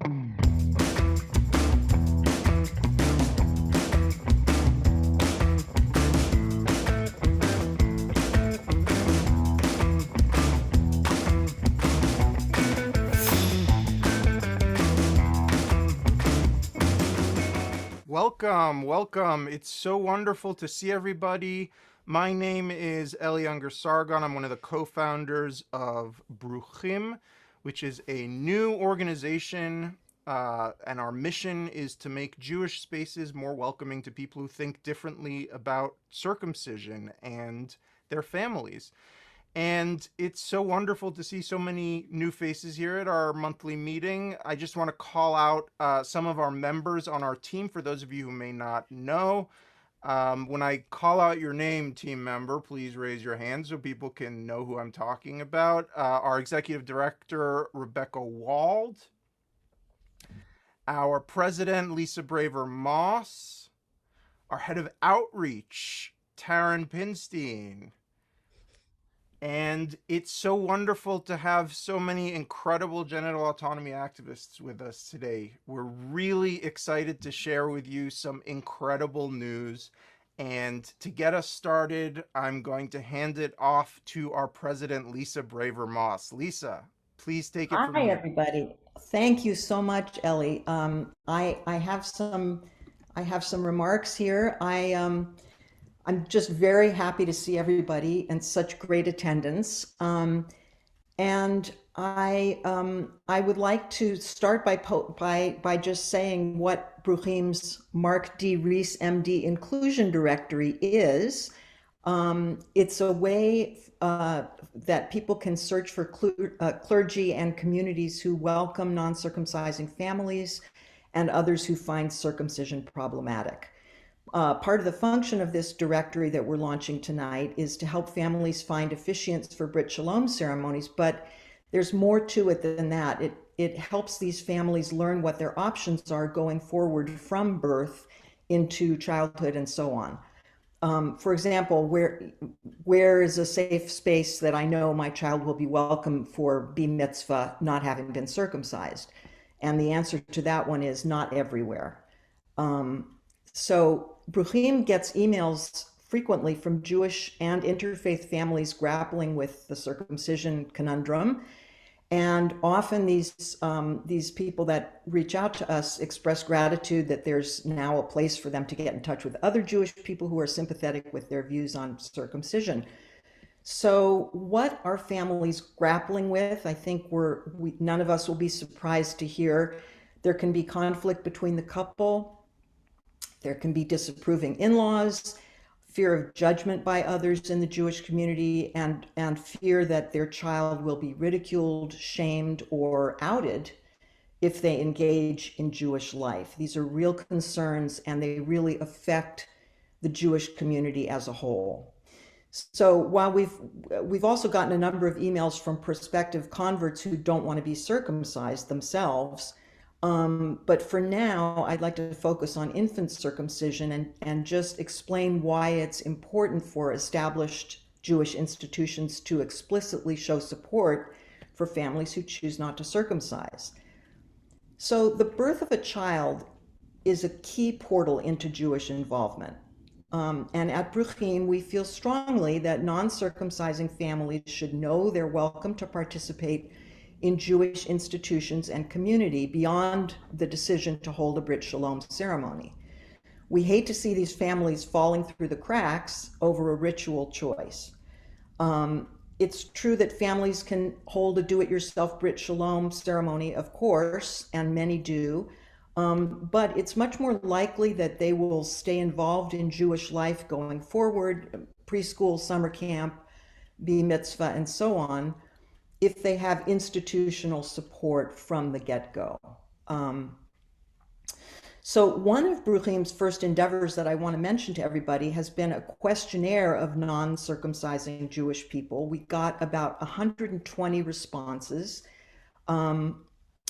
Welcome, welcome. It's so wonderful to see everybody. My name is Eli Sargon. I'm one of the co-founders of Bruchim, which is a new organization, and our mission is to make Jewish spaces more welcoming to people who think differently about circumcision and their families. And it's so wonderful to see so many new faces here at our monthly meeting. I just want to call out some of our members on our team for those of you who may not know. When I call out your name, team member, please raise your hand so people can know who I'm talking about. Our executive director, Rebecca Wald. Our president, Lisa Braver Moss. Our head of outreach, Taryn Pinstein. And it's so wonderful to have so many incredible genital autonomy activists with us today. We're really excited to share with you some incredible news. And to get us started, I'm going to hand it off to our president, Lisa Braver Moss. Lisa, please take it from Hi, here. everybody. Thank you so much, Ellie. I have some remarks here. I'm just very happy to see everybody and such great attendance. And I would like to start by just saying what Bruchim's Mark D. Reiss, MD Inclusion Directory is. It's a way that people can search for clergy and communities who welcome non-circumcising families and others who find circumcision problematic. Part of the function of this directory that we're launching tonight is to help families find officiants for Brit Shalom ceremonies, but there's more to it than that. It helps these families learn what their options are going forward from birth into childhood and so on. For example, where is a safe space that I know my child will be welcome for bar mitzvah not having been circumcised? And the answer to that one is not everywhere. So Bruchim gets emails frequently from Jewish and interfaith families grappling with the circumcision conundrum. And often these people that reach out to us express gratitude that there's now a place for them to get in touch with other Jewish people who are sympathetic with their views on circumcision. So what are families grappling with? I think none of us will be surprised to hear there can be conflict between the couple. There can be disapproving in-laws, fear of judgment by others in the Jewish community, and fear that their child will be ridiculed, shamed, or outed if they engage in Jewish life. These are real concerns, and they really affect the Jewish community as a whole. So while we've also gotten a number of emails from prospective converts who don't want to be circumcised themselves, but for now, I'd like to focus on infant circumcision and just explain why it's important for established Jewish institutions to explicitly show support for families who choose not to circumcise. So the birth of a child is a key portal into Jewish involvement. And at Bruchim, we feel strongly that non-circumcising families should know they're welcome to participate in Jewish institutions and community beyond the decision to hold a Brit Shalom ceremony. We hate to see these families falling through the cracks over a ritual choice. It's true that families can hold a do-it-yourself Brit Shalom ceremony, of course, and many do, but it's much more likely that they will stay involved in Jewish life going forward, preschool, summer camp, bar mitzvah, and so on, if they have institutional support from the get-go. So one of Bruchim's first endeavors that I want to mention to everybody has been a questionnaire of non-circumcising Jewish people. We got about 120 responses. A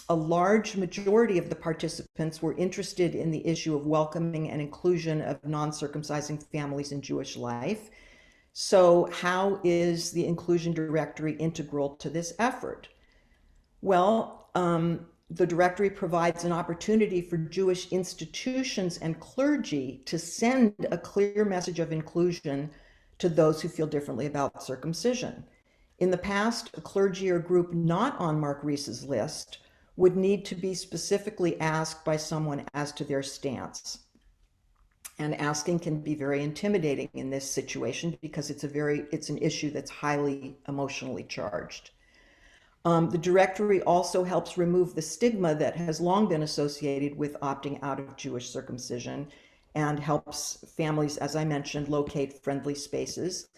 large majority of the participants were interested in the issue of welcoming and inclusion of non-circumcising families in Jewish life. So how is the inclusion directory integral to this effort? Well, the directory provides an opportunity for Jewish institutions and clergy to send a clear message of inclusion to those who feel differently about circumcision. In the past, a clergy or group not on Mark Reiss's list would need to be specifically asked by someone as to their stance. And asking can be very intimidating in this situation because it's an issue that's highly emotionally charged. The directory also helps remove the stigma that has long been associated with opting out of Jewish circumcision and helps families, as I mentioned, locate friendly spaces.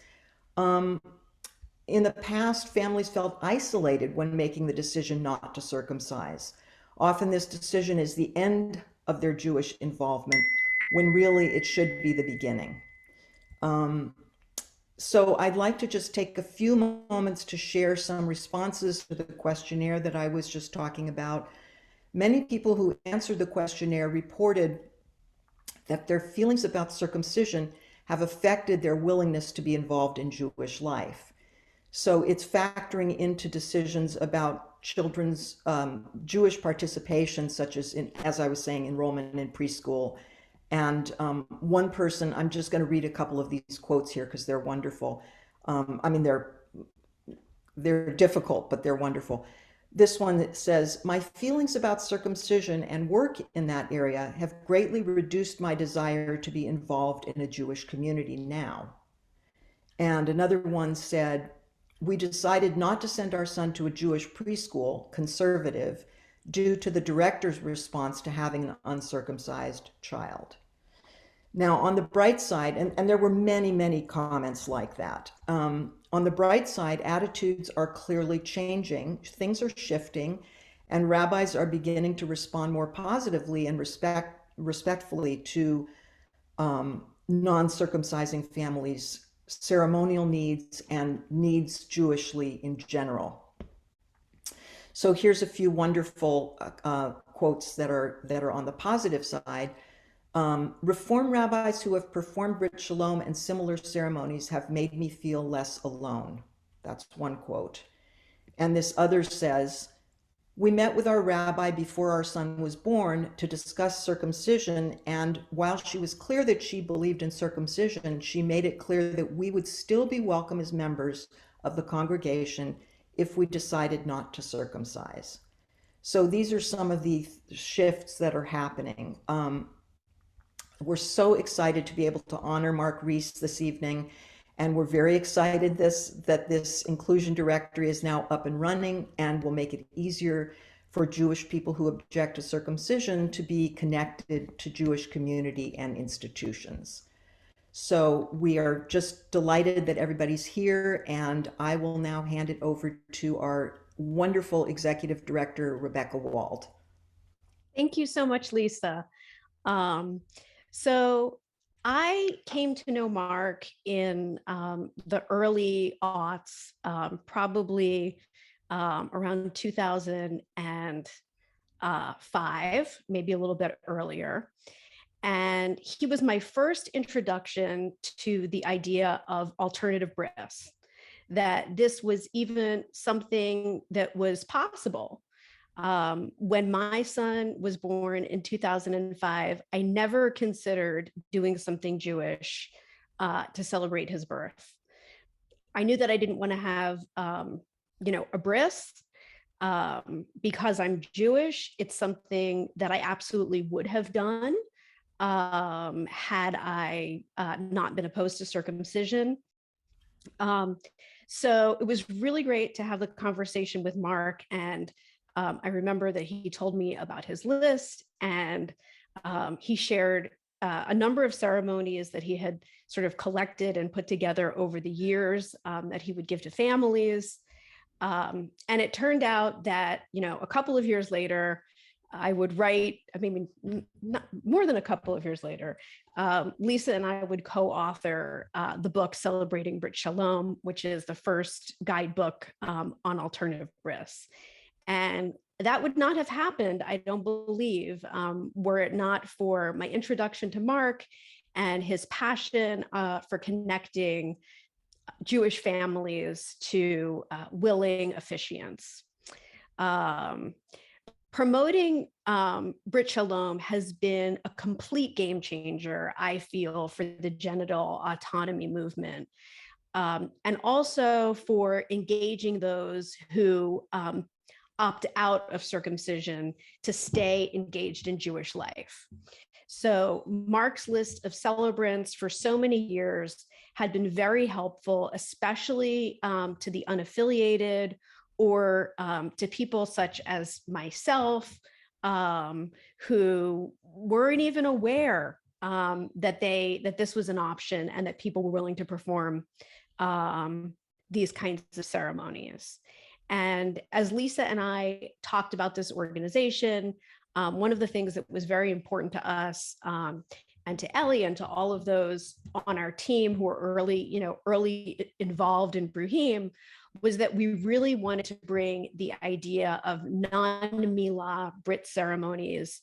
In the past, families felt isolated when making the decision not to circumcise. Often this decision is the end of their Jewish involvement when really it should be the beginning. So I'd like to just take a few moments to share some responses to the questionnaire that I was just talking about. Many people who answered the questionnaire reported that their feelings about circumcision have affected their willingness to be involved in Jewish life. So it's factoring into decisions about children's Jewish participation, such as I was saying, enrollment in preschool. And one person, I'm just going to read a couple of these quotes here because they're wonderful. I mean, they're difficult, but they're wonderful. This one says, my feelings about circumcision and work in that area have greatly reduced my desire to be involved in a Jewish community now. And another one said, we decided not to send our son to a Jewish preschool, conservative, due to the director's response to having an uncircumcised child. Now, on the bright side, and there were many, many comments like that. On the bright side, attitudes are clearly changing, things are shifting, and rabbis are beginning to respond more positively and respectfully to non-circumcising families' ceremonial needs and needs Jewishly in general. So here's a few wonderful quotes that are on the positive side. Reform rabbis who have performed Brit Shalom and similar ceremonies have made me feel less alone. That's one quote. And this other says, we met with our rabbi before our son was born to discuss circumcision, and while she was clear that she believed in circumcision, she made it clear that we would still be welcome as members of the congregation if we decided not to circumcise. So these are some of the shifts that are happening. We're so excited to be able to honor Mark Reiss this evening, and we're very excited that this inclusion directory is now up and running and will make it easier for Jewish people who object to circumcision to be connected to Jewish community and institutions. So we are just delighted that everybody's here, and I will now hand it over to our wonderful executive director, Rebecca Wald. Thank you so much, Lisa. So I came to know Mark in the early aughts, probably around 2005, maybe a little bit earlier. And he was my first introduction to the idea of alternative bris, that this was even something that was possible. When my son was born in 2005, I never considered doing something Jewish to celebrate his birth. I knew that I didn't want to have, a bris because I'm Jewish. It's something that I absolutely would have done had I not been opposed to circumcision. So it was really great to have the conversation with Mark, and I remember that he told me about his list, and he shared a number of ceremonies that he had sort of collected and put together over the years that he would give to families. And it turned out that, a couple of years later, I would write, not more than a couple of years later, Lisa and I would co-author the book Celebrating Brit Shalom, which is the first guidebook on alternative bris. And that would not have happened, I don't believe, were it not for my introduction to Mark and his passion for connecting Jewish families to willing officiants. promoting Brit Shalom has been a complete game changer, I feel, for the genital autonomy movement. And also for engaging those who opt out of circumcision to stay engaged in Jewish life. So Mark's list of celebrants for so many years had been very helpful, especially to the unaffiliated or to people such as myself, who weren't even aware that this was an option and that people were willing to perform these kinds of ceremonies. And as Lisa and I talked about this organization, one of the things that was very important to us and to Ellie and to all of those on our team who were early involved in Bruchim was that we really wanted to bring the idea of non-Milah Brit ceremonies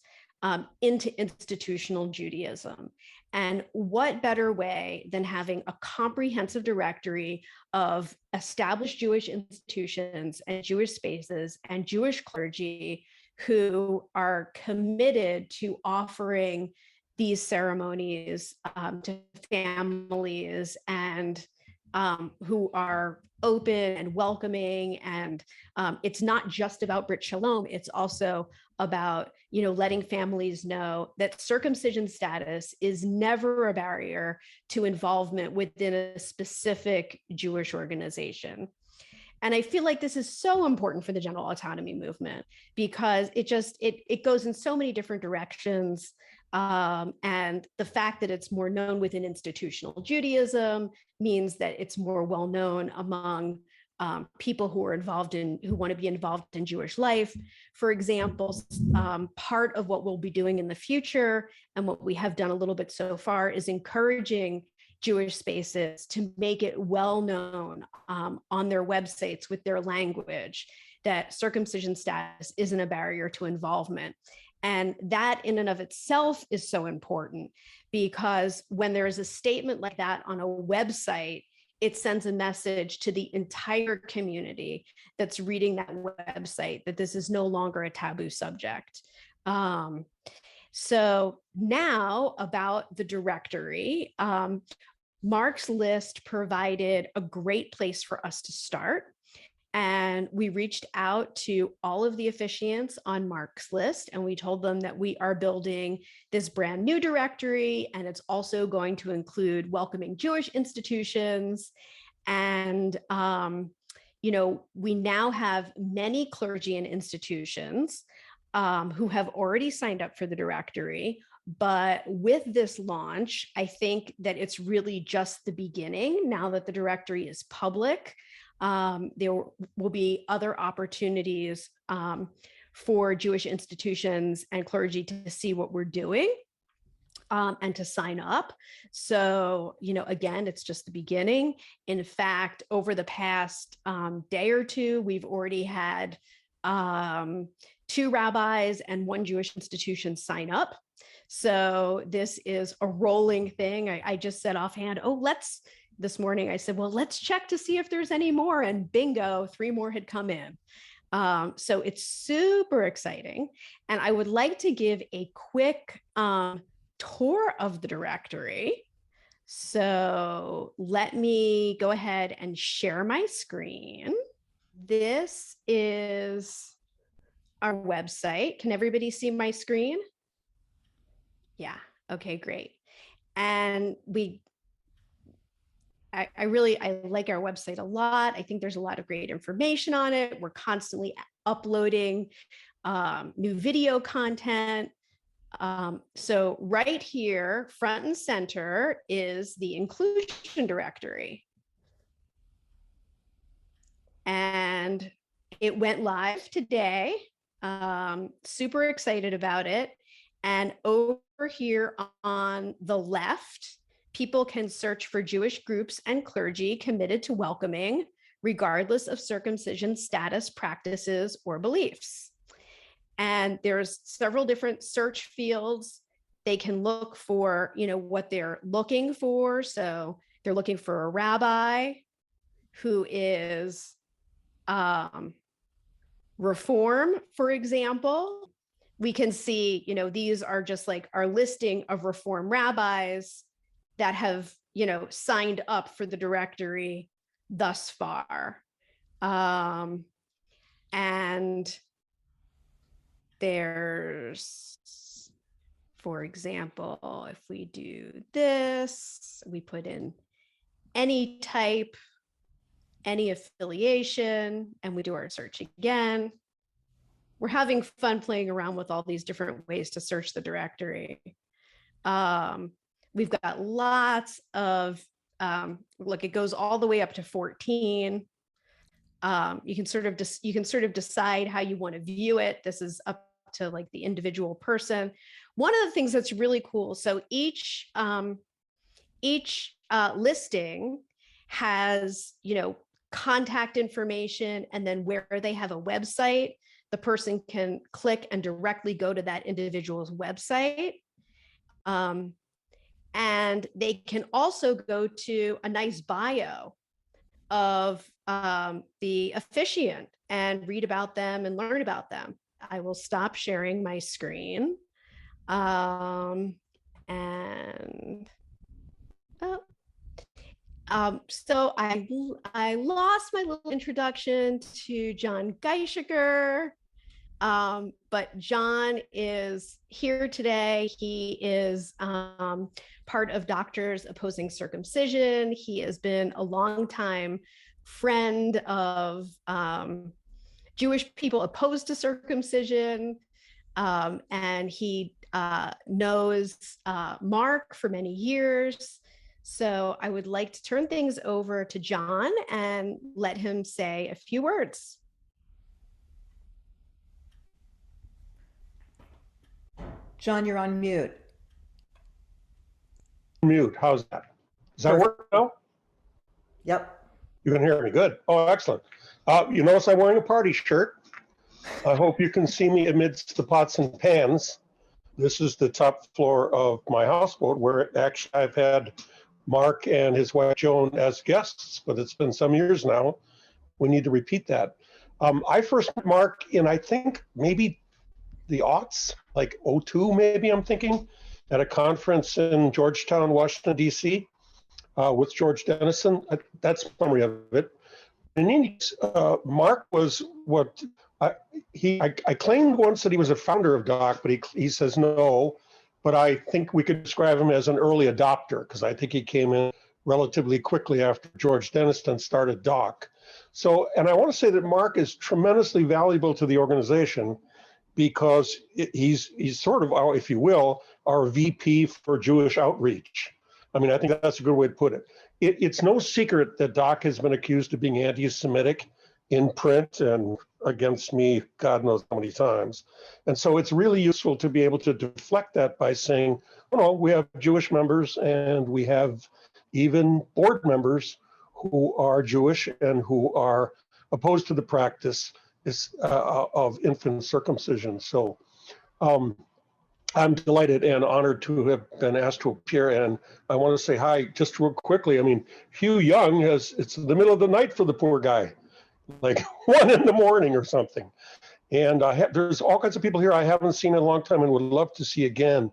into institutional Judaism. And what better way than having a comprehensive directory of established Jewish institutions and Jewish spaces and Jewish clergy who are committed to offering these ceremonies to families and who are open and welcoming. And it's not just about Brit Shalom, it's also about letting families know that circumcision status is never a barrier to involvement within a specific Jewish organization. And I feel like this is so important for the genital autonomy movement because it goes in so many different directions. And the fact that it's more known within institutional Judaism means that it's more well known among people who want to be involved in Jewish life. For example, part of what we'll be doing in the future and what we have done a little bit so far is encouraging Jewish spaces to make it well known on their websites with their language that circumcision status isn't a barrier to involvement. And that in and of itself is so important because when there is a statement like that on a website, it sends a message to the entire community that's reading that website that this is no longer a taboo subject. So now about the directory, Mark's list provided a great place for us to start. And we reached out to all of the officiants on Mark's list, and we told them that we are building this brand new directory, and it's also going to include welcoming Jewish institutions. And, we now have many clergy and institutions who have already signed up for the directory. But with this launch, I think that it's really just the beginning now that the directory is public. There will be other opportunities for Jewish institutions and clergy to see what we're doing and to sign up. So, again, it's just the beginning. In fact, over the past day or two, we've already had 2 rabbis and 1 Jewish institution sign up. So this is a rolling thing. I just said offhand, this morning, I said, well, let's check to see if there's any more. And bingo, 3 more had come in. So it's super exciting. And I would like to give a quick tour of the directory. So let me go ahead and share my screen. This is our website. Can everybody see my screen? Yeah. Okay, great. And I like our website a lot. I think there's a lot of great information on it. We're constantly uploading new video content. So right here, front and center is the inclusion directory. And it went live today. Super excited about it. And over here on the left, people can search for Jewish groups and clergy committed to welcoming, regardless of circumcision status, practices, or beliefs. And there's several different search fields. They can look for, what they're looking for. So they're looking for a rabbi who is Reform, for example. we can see, these are just like our listing of Reform rabbis that have, signed up for the directory thus far. And there's, for example, if we do this, we put in any type, any affiliation, and we do our search again. We're having fun playing around with all these different ways to search the directory. We've got lots of, look, it goes all the way up to 14. You can sort of decide how you want to view it. This is up to like the individual person. One of the things that's really cool, so each listing has, contact information, and then where they have a website, the person can click and directly go to that individual's website. And they can also go to a nice bio of the officiant and read about them and learn about them. I will stop sharing my screen. So I lost my little introduction to John Geishiger, but John is here today. He is part of Doctors Opposing Circumcision. He has been a longtime friend of Jewish people opposed to circumcision, and he knows Mark for many years. So I would like to turn things over to John and let him say a few words. John, you're on mute. Mute. How's that? Does that work now? Yep. You can hear me. Good. Oh, excellent. You notice I'm wearing a party shirt. I hope you can see me amidst the pots and pans. This is the top floor of my houseboat, where actually I've had Mark and his wife Joan as guests, but it's been some years now. We need to repeat that. I first met Mark in, I think, maybe the aughts, like 02 maybe, I'm thinking, at a conference in Georgetown, Washington, D.C. With George Dennison. That's the memory of it. And Mark was what I claimed once that he was a founder of DOC, but he says no. But I think we could describe him as an early adopter, because I think he came in relatively quickly after George Dennison started DOC. So, and I want to say that Mark is tremendously valuable to the organization, because he's sort of, if you will, our VP for Jewish outreach. I mean, I think that's a good way to put it. It's no secret that DOC has been accused of being anti-Semitic in print and against me, God knows how many times. And so it's really useful to be able to deflect that by saying, oh no, we have Jewish members, and we have even board members who are Jewish and who are opposed to the practice of infant circumcision. So I'm delighted and honored to have been asked to appear, and I want to say hi just real quickly. I mean, Hugh Young it's the middle of the night for the poor guy, like 1 a.m. or something. And there's all kinds of people here I haven't seen in a long time and would love to see again.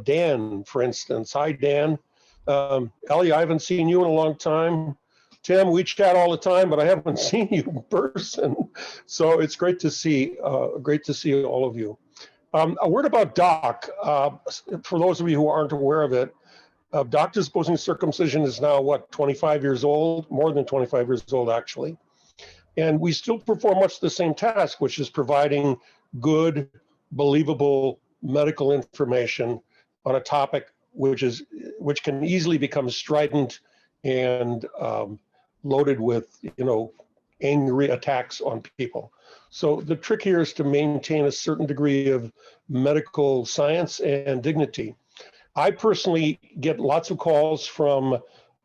Dan, for instance. Hi, Dan. Ellie, I haven't seen you in a long time. Tim, we chat all the time, but I haven't seen you in person. So it's great to see all of you. A word about DOC. For those of you who aren't aware of it, Doctors Opposing Circumcision is now, 25 years old? More than 25 years old, actually. And we still perform much the same task, which is providing good, believable medical information on a topic which can easily become strident and loaded with, angry attacks on people. So the trick here is to maintain a certain degree of medical science and dignity. I personally get lots of calls from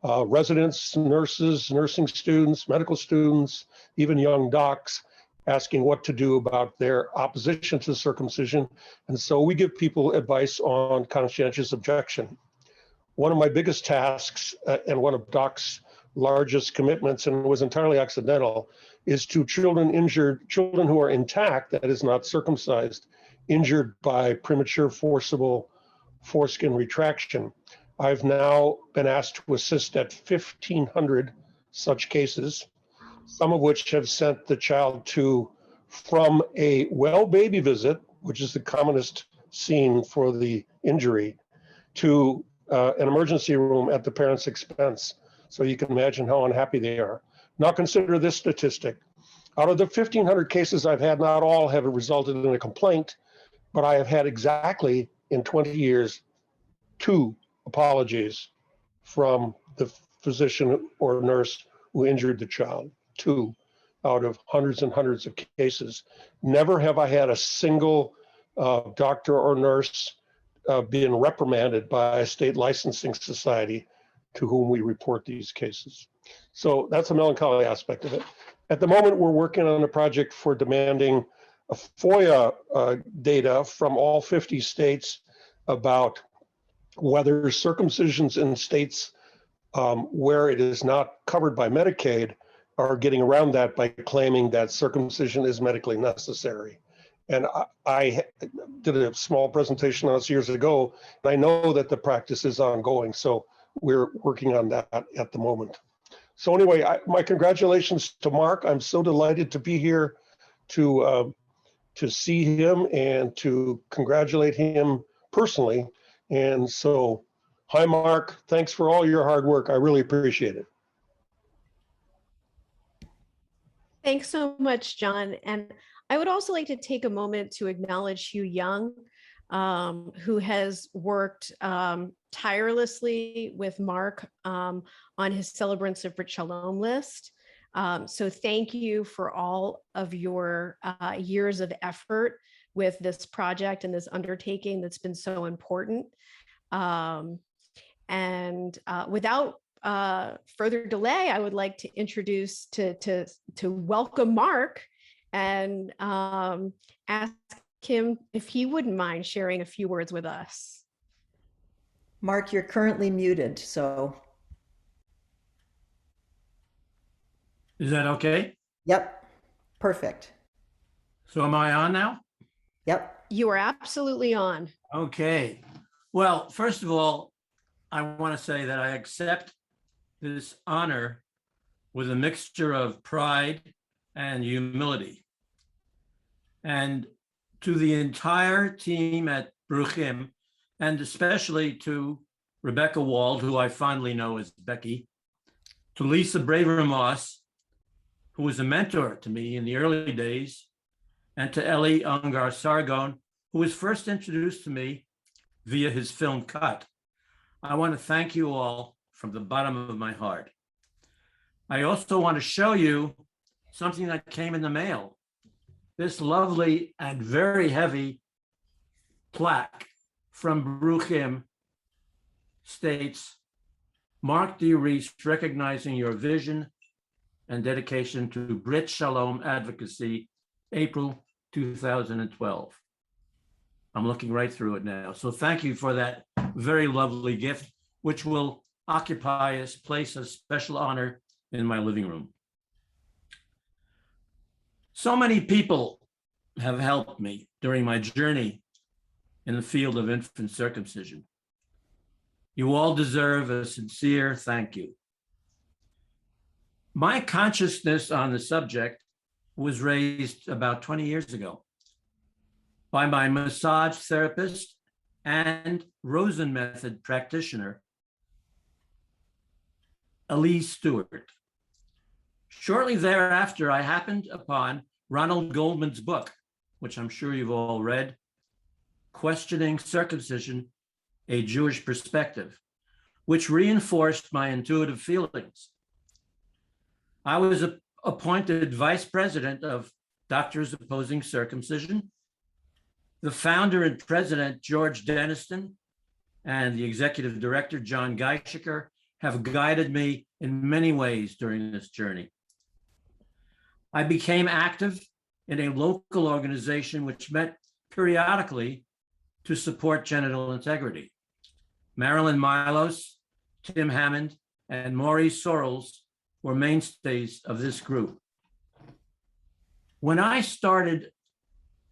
residents, nurses, nursing students, medical students, even young docs, asking what to do about their opposition to circumcision. And so we give people advice on conscientious objection. One of my biggest tasks and one of DOC's largest commitments, and it was entirely accidental, is to children who are intact, that is not circumcised, injured by premature forcible foreskin retraction. I've now been asked to assist at 1,500 such cases, some of which have sent the child from a well baby visit, which is the commonest scene for the injury, to an emergency room at the parent's expense. So you can imagine how unhappy they are. Now consider this statistic. Out of the 1,500 cases I've had, not all have resulted in a complaint, but I have had exactly in 20 years 2 apologies from the physician or nurse who injured the child. 2 out of hundreds and hundreds of cases. Never have I had a single doctor or nurse being reprimanded by a state licensing society to whom we report these cases. So that's a melancholy aspect of it. At the moment, we're working on a project for demanding a FOIA data from all 50 states about whether circumcisions in states where it is not covered by Medicaid are getting around that by claiming that circumcision is medically necessary. And I did a small presentation on this years ago, and I know that the practice is ongoing. So we're working on that at the moment. So anyway, my congratulations to Mark. I'm so delighted to be here to see him and to congratulate him personally. And so, hi, Mark. Thanks for all your hard work. I really appreciate it. Thanks so much, John. And I would also like to take a moment to acknowledge Hugh Young, who has worked tirelessly with Mark on his Celebrants of Brit Shalom list. So thank you for all of your years of effort with this project and this undertaking that's been so important. Without further delay, I would like to introduce to welcome Mark and ask him if he wouldn't mind sharing a few words with us. Mark, you're currently muted, so. Is that okay? Yep, perfect. So am I on now? Yep. You are absolutely on. Okay. Well, first of all, I want to say that I accept this honor with a mixture of pride and humility. And to the entire team at Bruchim, and especially to Rebecca Wald, who I fondly know as Becky, to Lisa Braver-Moss, who was a mentor to me in the early days, and to Eli Ungar-Sargon, who was first introduced to me via his film Cut. I want to thank you all from the bottom of my heart. I also want to show you something that came in the mail. This lovely and very heavy plaque from Bruchim states, Mark D. Reiss, recognizing your vision and dedication to Brit Shalom advocacy, April 2012. I'm looking right through it now. So thank you for that very lovely gift, which will occupy a place of special honor in my living room. So many people have helped me during my journey in the field of infant circumcision. You all deserve a sincere thank you. My consciousness on the subject was raised about 20 years ago by my massage therapist and Rosen method practitioner, Elise Stewart. Shortly thereafter, I happened upon Ronald Goldman's book, which I'm sure you've all read, Questioning Circumcision, A Jewish Perspective, which reinforced my intuitive feelings. I was appointed vice president of Doctors Opposing Circumcision. The founder and president, George Deniston, and the executive director, John Geishiker, have guided me in many ways during this journey. I became active in a local organization which met periodically to support genital integrity. Marilyn Milos, Tim Hammond, and Maurice Sorrells were mainstays of this group. When I started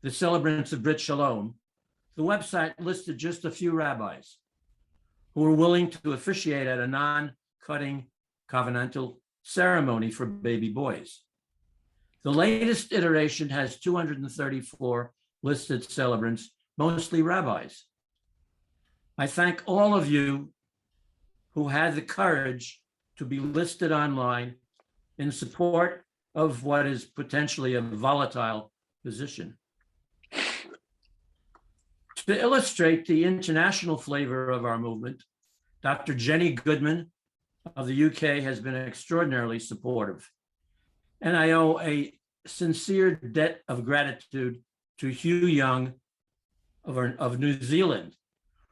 the celebrants of Brit Shalom, the website listed just a few rabbis who were willing to officiate at a non-cutting covenantal ceremony for baby boys. The latest iteration has 234 listed celebrants, mostly rabbis. I thank all of you who had the courage to be listed online in support of what is potentially a volatile position. To illustrate the international flavor of our movement, Dr. Jenny Goodman of the UK has been extraordinarily supportive. And I owe a sincere debt of gratitude to Hugh Young of New Zealand,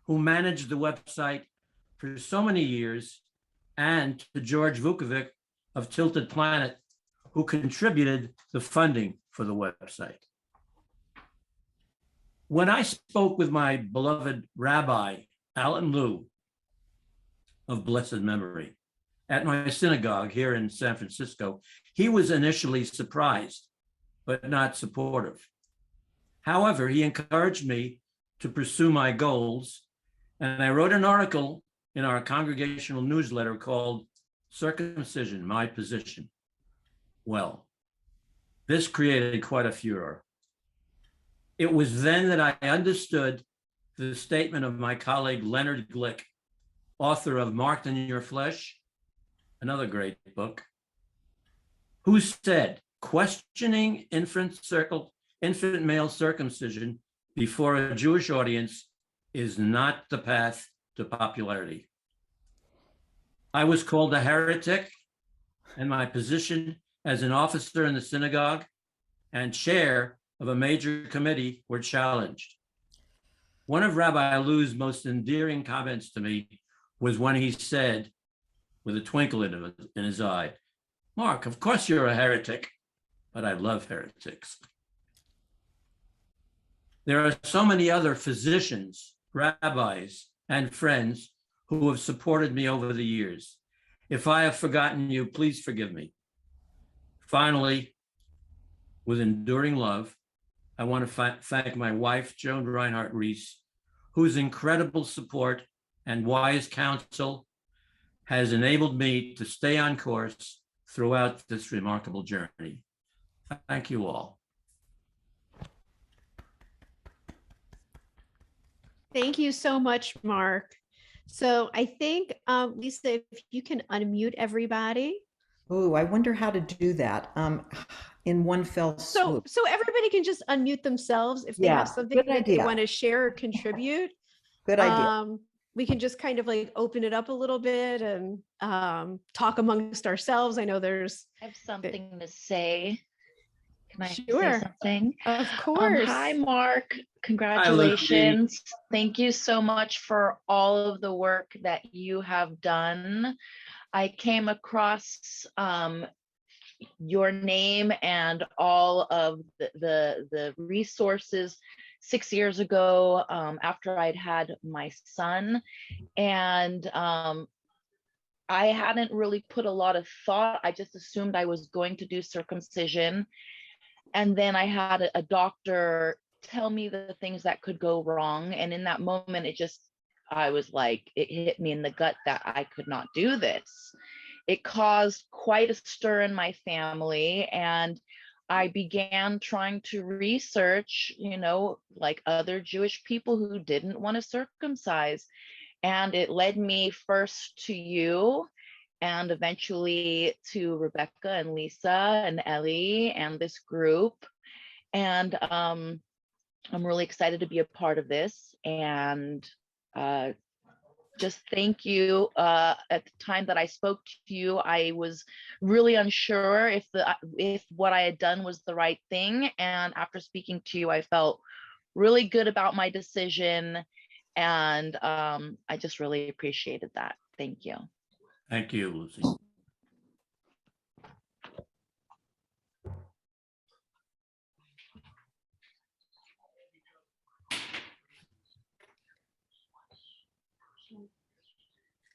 who managed the website for so many years, and to George Vukovic of Tilted Planet, who contributed the funding for the website. When I spoke with my beloved Rabbi, Alan Liu of blessed memory, at my synagogue here in San Francisco, he was initially surprised, but not supportive. However, he encouraged me to pursue my goals, and I wrote an article in our congregational newsletter called Circumcision, My Position. Well, this created quite a furor. It was then that I understood the statement of my colleague Leonard Glick, author of Marked in Your Flesh, another great book, who said, questioning infant male circumcision before a Jewish audience is not the path to popularity. I was called a heretic, and my position as an officer in the synagogue and chair of a major committee were challenged. One of Rabbi Liu's most endearing comments to me was when he said, with a twinkle in his eye, "Mark, of course you're a heretic, but I love heretics." There are so many other physicians, rabbis, and friends who have supported me over the years. If I have forgotten you, please forgive me. Finally, with enduring love, I want to thank my wife, Joan Reinhardt Reiss, whose incredible support and wise counsel has enabled me to stay on course throughout this remarkable journey. Thank you all. Thank you so much, Mark. So I think, Lisa, if you can unmute everybody. Oh, I wonder how to do that in one fell swoop. So everybody can just unmute themselves if they have something that they want to share or contribute. Good idea. We can just kind of like open it up a little bit and talk amongst ourselves. I know I have something to say. Can I say Sure. something? Of course. Hi, Mark. Congratulations. Thank you so much for all of the work that you have done. I came across your name and all of the resources 6 years ago after I'd had my son. And I hadn't really put a lot of thought. I just assumed I was going to do circumcision. And then I had a doctor tell me the things that could go wrong. And in that moment, I was like, it hit me in the gut that I could not do this. It caused quite a stir in my family. And I began trying to research, like other Jewish people who didn't want to circumcise. And it led me first to you, and eventually to Rebecca and Lisa and Ellie and this group. And I'm really excited to be a part of this. And just thank you. At the time that I spoke to you, I was really unsure if what I had done was the right thing. And after speaking to you, I felt really good about my decision. And I just really appreciated that. Thank you. Thank you, Lucy.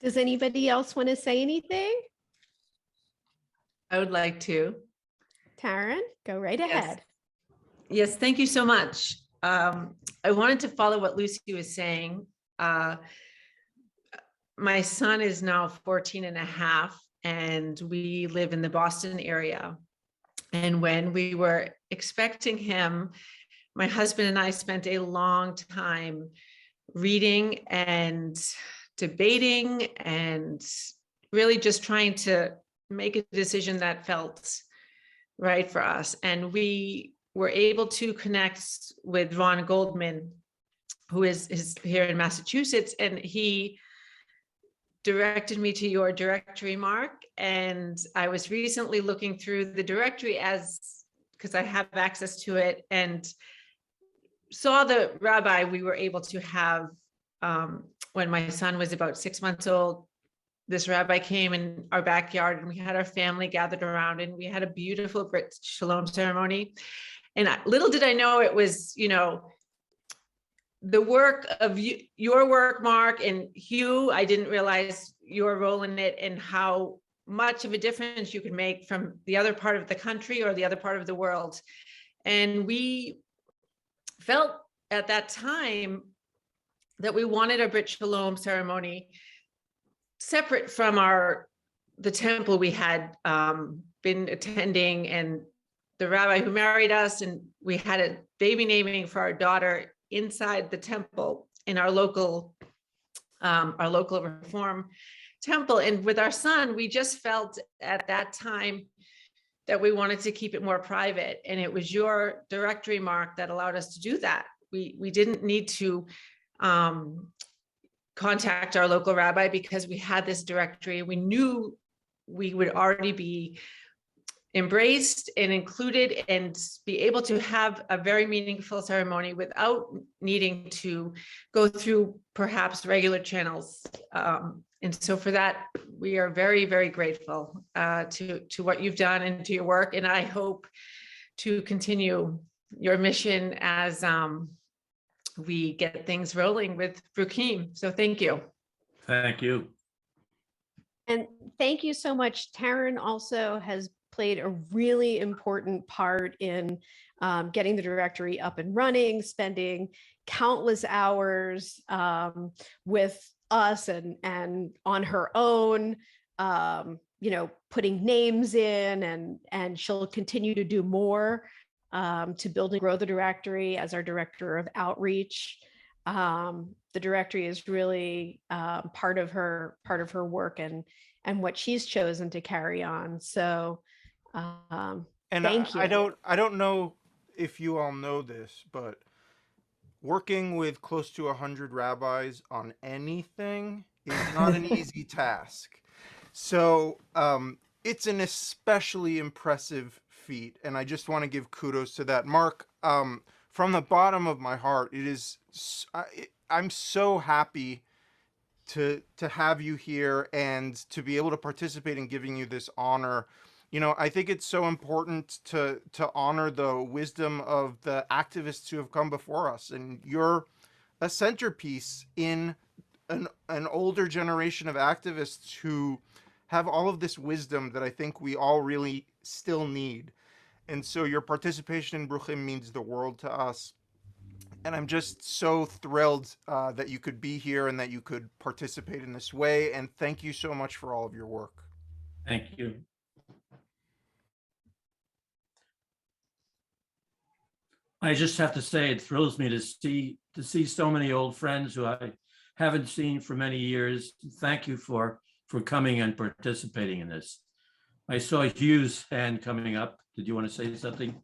Does anybody else want to say anything? I would like to. Taryn, go right ahead. Yes, thank you so much. I wanted to follow what Lucy was saying. My son is now 14 and a half, and we live in the Boston area. And when we were expecting him, my husband and I spent a long time reading and debating and really just trying to make a decision that felt right for us. And we were able to connect with Ron Goldman, who is here in Massachusetts, and he directed me to your directory, Mark. And I was recently looking through the directory because I have access to it, and saw the rabbi we were able to have when my son was about 6 months old. This rabbi came in our backyard, and we had our family gathered around, and we had a beautiful Brit Shalom ceremony. And little did I know it was, the work of your work, Mark, and Hugh. I didn't realize your role in it and how much of a difference you could make from the other part of the country or the other part of the world. And we felt at that time that we wanted a Brit Shalom ceremony separate from the temple we had been attending, and the rabbi who married us, and we had a baby naming for our daughter inside the temple in our local Reform temple. And with our son, we just felt at that time that we wanted to keep it more private. And it was your directory, Mark, that allowed us to do that. We didn't need to contact our local rabbi because we had this directory. We knew we would already be embraced and included and be able to have a very meaningful ceremony without needing to go through perhaps regular channels. And so for that, we are very, very grateful to what you've done and to your work. And I hope to continue your mission as we get things rolling with Bruchim. So thank you. Thank you. And thank you so much. Taryn also has played a really important part in getting the directory up and running, spending countless hours with us and on her own, putting names in, and she'll continue to do more to build and grow the directory as our director of outreach. The directory is really part of her work and what she's chosen to carry on. So And thank you. I don't know if you all know this, but working with close to 100 rabbis on anything is not an easy task. So it's an especially impressive feat, and I just want to give kudos to that. Mark, from the bottom of my heart, I'm so happy to have you here and to be able to participate in giving you this honor. I think it's so important to honor the wisdom of the activists who have come before us, and you're a centerpiece in an older generation of activists who have all of this wisdom that I think we all really still need. And so your participation in Bruchim means the world to us. And I'm just so thrilled that you could be here and that you could participate in this way. And thank you so much for all of your work. Thank you. I just have to say, it thrills me to see so many old friends who I haven't seen for many years. Thank you for coming and participating in this. I saw Hugh's hand coming up. Did you want to say something?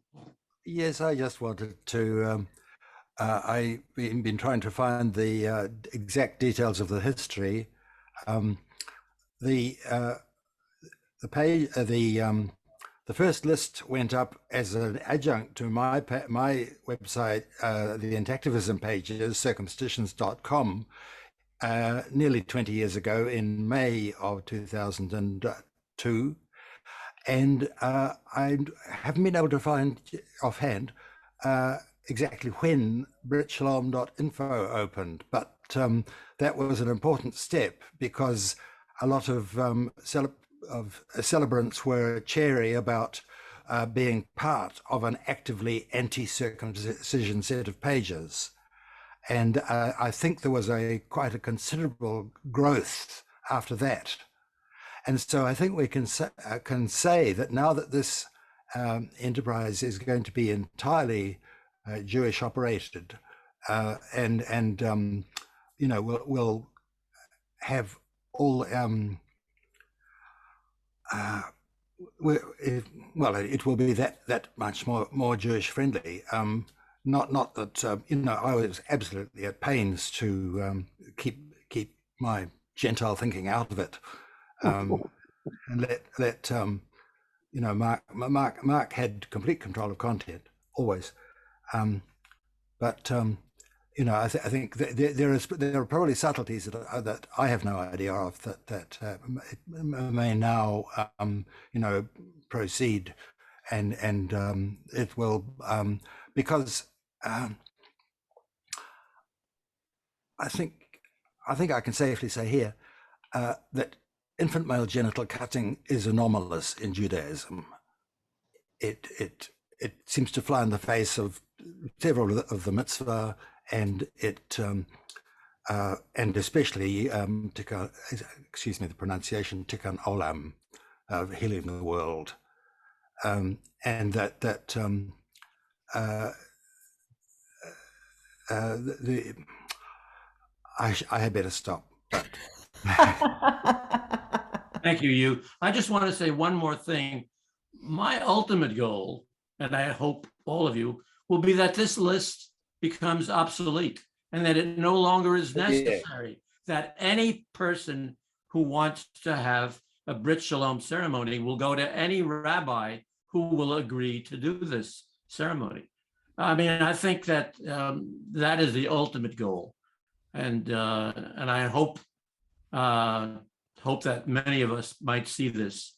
Yes, I just wanted to. I've been trying to find the exact details of the history. The page, the first list went up as an adjunct to my website, the Intactivism pages, circumstitions.com, nearly 20 years ago in May of 2002. And I haven't been able to find offhand exactly when britshalom.info opened, but that was an important step because a lot of celebrants were chary about being part of an actively anti-circumcision set of pages. And I think there was quite a considerable growth after that. And so I think we can say that now that this enterprise is going to be entirely Jewish operated, and you know, we'll have all it will be that much more Jewish friendly. Not that you know, I was absolutely at pains to keep my Gentile thinking out of it, and let you know, Mark had complete control of content always, but you know, I think there are probably subtleties that I have no idea of that may now you know, proceed, and it will because I think I can safely say here that infant male genital cutting is anomalous in Judaism. It seems to fly in the face of several of the mitzvah, and it and especially excuse me the pronunciation, tikkun olam, healing the world, and that I had better stop. Thank you. I just want to say one more thing. My ultimate goal, and I hope all of you, will be that this list becomes obsolete and that it no longer is necessary, that any person who wants to have a Brit Shalom ceremony will go to any rabbi who will agree to do this ceremony. I mean, I think that that is the ultimate goal. And I hope that many of us might see this.